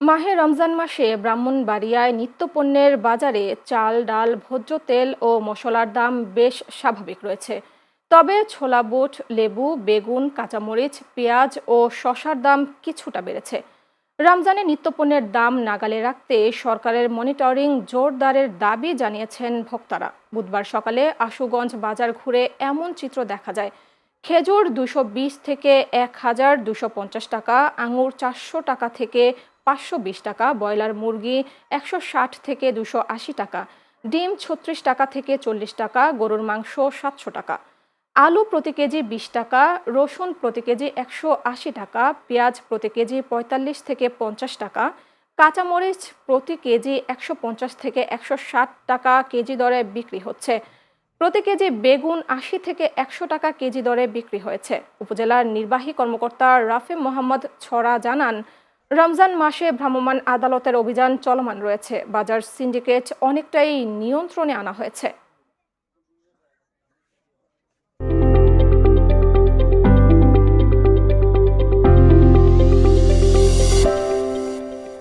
মাহে রমজান মাসে ব্রাহ্মণবাড়িয়ায় নিত্যপণ্যের বাজারে চাল, ডাল, ভোজ্য তেল ও মসলার দাম বেশ স্বাভাবিক রয়েছে। তবে ছোলা বুট, লেবু, বেগুন, কাঁচামরিচ, পেঁয়াজ ও শসার দাম কিছুটা বেড়েছে। রমজানে নিত্যপণ্যের দাম নাগালে রাখতে সরকারের মনিটরিং জোরদারের দাবি জানিয়েছেন ভোক্তারা। বুধবার সকালে আশুগঞ্জ বাজার ঘুরে এমন চিত্র দেখা যায়। খেজুর ২২০ থেকে ১,২৫০ টাকা, আঙুর ৪০০ টাকা থেকে ৫২০ টাকা, ব্রয়লার মুরগি ১৬০ থেকে ২৮০ টাকা, ডিম ৩৬ টাকা থেকে ৪০ টাকা, গরুর মাংস ৭০০ টাকা, আলু প্রতি কেজি ২০ টাকা, রসুন প্রতি কেজি ১৮০ টাকা, পেঁয়াজ প্রতি কেজি ৪৫ থেকে ৫০ টাকা, কাঁচামরিচ প্রতি কেজি ১৫০ থেকে ১৬০ টাকা কেজি দরে বিক্রি হচ্ছে। প্রতি কেজি বেগুন ৮০ থেকে ১০০ টাকা কেজি দরে বিক্রি হয়েছে। উপজেলার নির্বাহী কর্মকর্তা রাফি মোহাম্মদ ছড়া জানান, রমজান মাসে ভ্রাম্যমাণ আদালতের অভিযান চলমান রয়েছে। বাজার সিন্ডিকেট অনেকটাই নিয়ন্ত্রণে আনা হয়েছে।